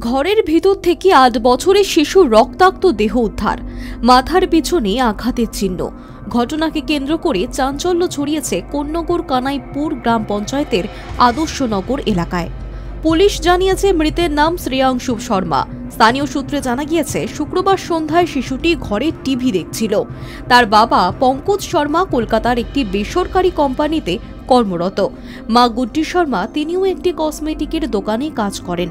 ঘরের ভিতর থেকে ৮ বছরের শিশুর রক্তাক্ত দেহ উদ্ধার, মাথার পিছনে আঘাতের চিহ্ন। ঘটনাকে কেন্দ্র করে চাঞ্চল্য ছড়িয়েছে কোন্নগর কানাইপুর গ্রাম পঞ্চায়েতের আদর্শনগর এলাকায়। পুলিশ জানিয়েছে মৃতের নাম শ্রেয়াংশু শর্মা। স্থানীয় সূত্রে জানা গিয়েছে শুক্রবার সন্ধ্যায় শিশুটি ঘরে টিভি দেখছিল। তার বাবা পঙ্কজ শর্মা কলকাতার একটি বেসরকারি কোম্পানিতে কর্মরত। মা গুড্ডি শর্মা তিনিও একটি কসমেটিকের দোকানে কাজ করেন।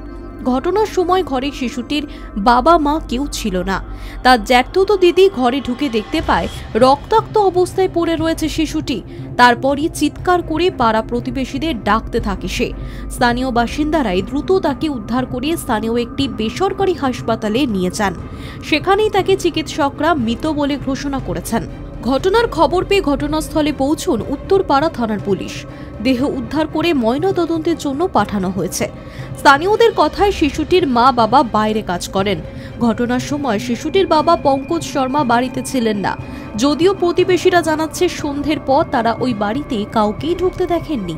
ঘটনার সময় ঘরে শিশুটির বাবা মা কেউ ছিল না। তার জ্যাঠতুতো দিদি ঘরে ঢুকে দেখতে পায় রক্তাক্ত অবস্থায় পড়ে রয়েছে শিশুটি। তারপরই চিৎকার করে পাড়া প্রতিবেশীদের ডাকতে থাকে সে। স্থানীয় বাসিন্দারাই দ্রুত তাকে উদ্ধার করে স্থানীয় একটি বেসরকারি হাসপাতালে নিয়ে যান। সেখানেই তাকে চিকিৎসকরা মৃত বলে ঘোষণা করেছেন। ঘটনার খবর পেয়ে ঘটনাস্থলে পৌঁছন উত্তরপাড়া থানার পুলিশ। দেহ উদ্ধার করে ময়নাতদন্তের জন্য পাঠানো হয়েছে। স্থানীয়দের কথায় শিশুটির মা বাবা বাইরে কাজ করেন। ঘটনার সময় শিশুটির বাবা পঙ্কজ শর্মা বাড়িতে ছিলেন না। যদিও প্রতিবেশীরা জানাচ্ছে সন্ধ্যের পর তারা ওই বাড়িতে কাউকেই ঢুকতে দেখেননি।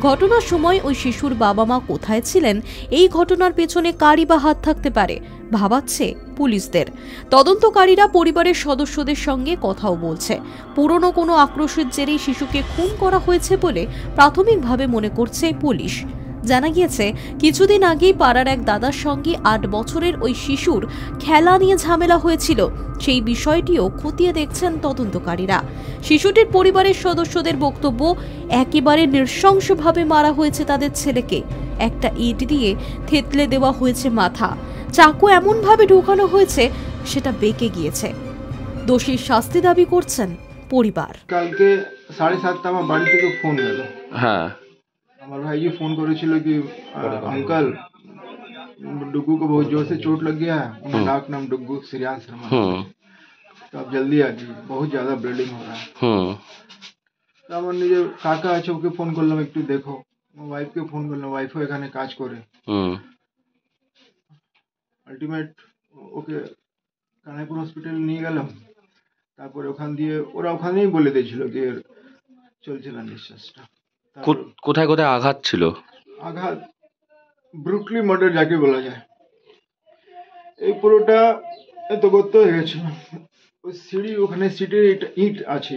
ঘটনার সময় ওই শিশুর বাবা মা কোথায় ছিলেন, এই ঘটনার পেছনে কারই বা হাত থাকতে পারে ভাবাচ্ছে পুলিশদের। তদন্তকারীরা পরিবারের সদস্যদের সঙ্গে কথাও বলছে। পুরনো কোনো আক্রোশের জেরেই শিশুকে খুন করা হয়েছে বলে প্রাথমিকভাবে মনে করছে পুলিশ। জানা গিয়েছে কিছুদিন আগেই পাড়ার এক দাদার সঙ্গে ৮ বছরের ওই শিশুর খেলা নিয়ে ঝামেলা হয়েছিল। সেই বিষয়টিও খতিয়ে দেখছেন তদন্তকারীরা। শিশুটির পরিবারের সদস্যদের বক্তব্য, একেবারে নৃশংসভাবে মারা হয়েছে তাদের ছেলেকে। একটা ইট দিয়ে থেতলে দেওয়া হয়েছে মাথা, চাকু এমনভাবে ঢোকানো হয়েছে সেটা বেঁকে গিয়েছে। দোষীর শাস্তি দাবি করছেন পরিবার। কালকে 7:30 আমার বাড়ি থেকে ফোন এলো। হ্যাঁ, আমার ভাইজি फोन করেছিল कि अंकल डुग्गू को बहुत जोर से चोट लग गया है, उनका डाक नाम डुग्गू श्रेयांश शर्मा, तो आप जल्दी आ जाइए, बहुत ज्यादा ब्लीडिंग हो रहा है। তো আমার নিজের কাকা আছে, ওকে ফোন করলাম একটু দেখো। আমার ওয়াইফকে ফোন করলাম, ওয়াইফও এখানে কাজ করে। আলটিমেট ওকে কানাইপুর হসপিটালে নিয়ে গেলাম। তারপরে ওখান দিয়ে ওরা ওখানেই বলে দিয়েছিল যে চলছে না নিঃশ্বাসটা। কোথায় কোথায় আঘাত ছিল? আঘাত ব্রুটলি মার্ডার যাকে বলা যায়। এই পুরোটা এত গর্ত হয়ে গেছিল। ওই সিঁড়ি ওখানে সিটের ইট আছে,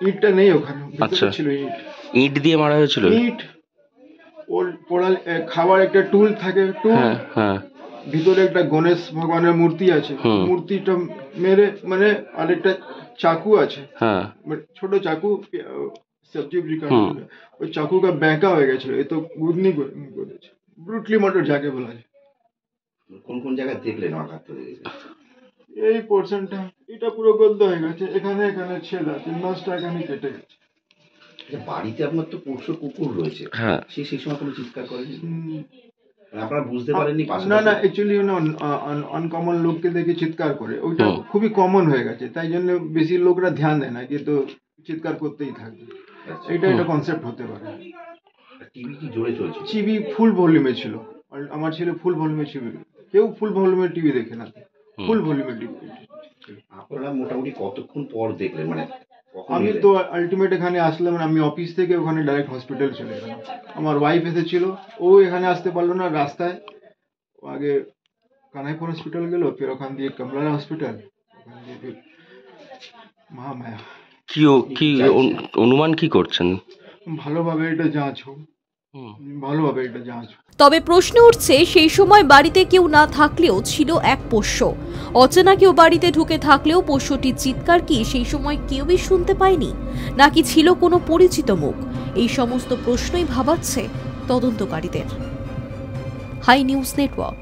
ইটটা নেই ওখানে, ভিতরে ছিল ইট। ইট দিয়ে মারা হয়েছিল? ইট ওর পোড়া খাবার একটা টুল থাকে, টুল, ভিতরে একটা গণেশ ভগবানের মূর্তি আছে, মূর্তিটা মেরে মানে আরেকটা চাকু আছে, ছোট চাকু, सब्जी उब्जी काटने, ওই চাকুটা বেঁকা হয়ে গেছিল। এ তো গুদনি করেছে। ব্রুটলি মার্ডার যাকে বলা যায়। কোন কোন জায়গায় দেখলেন আঘাত? এই পোরশনটা এটা পুরো গদ্দ হয়ে গেছে, এখানে এখানে ছেদ আছে, নসটা এখানে কেটে গেছে। বাড়িতে আপনার তো পোষ্য কুকুর রয়েছে, সেই সময় কোনো চিৎকার করেনি? আপনারা বুঝতে পারেননি? না না, অ্যাকচুয়ালি আনকমন লোককে দেখে চিৎকার করে, ওইটা খুবই কমন হয়ে গেছে, তাই জন্য বেশি লোকরা ধ্যান দেয় না, কিন্তু চিৎকার করতেই থাকবে। এটা একটা কনসেপ্ট হতে পারে। টিভি কি জোরে চলছে? টিভি ফুল ভলিউমে ছিল। আমার ছেলে ফুল ভলিউমে ছিল, কেউ ফুল ভলিউমে টিভি দেখে না, ফুল ভলিউমে টিভি। আপনারা মোটামুটি কতক্ষণ পর দেখলেন? মানে আমি তো আলটিমেট এখানে আসলাম, আমি অফিস থেকে ওখানে ডাইরেক্ট হসপিটাল চলে গেলাম। আমার ওয়াইফ এসেছিল, ও এখানে আসতে পারলো না, রাস্তায় আগে কানাইপুর হসপিটাল গেল, ফের ওখান দিয়ে কমলা হসপিটাল, ওখান দিয়ে ফির মহামায়া। কি অনুমান কি করছেন? ভালোভাবে এটা যাঁচ হোক, ভালোভাবে এটা যাঁচ। তবে প্রশ্ন উঠছে, সেই সময় বাড়িতে কেউ না থাকলেও ছিল এক পোষ্য। অচেনা কেউ বাড়িতে ঢুকে থাকলেও পোষ্যটির চিৎকার কি সেই সময় কেউই শুনতে পায়নি, নাকি ছিল কোনো পরিচিত মুখ? এই সমস্ত প্রশ্নই ভাবাচ্ছে তদন্তকারীদের। Hi News network.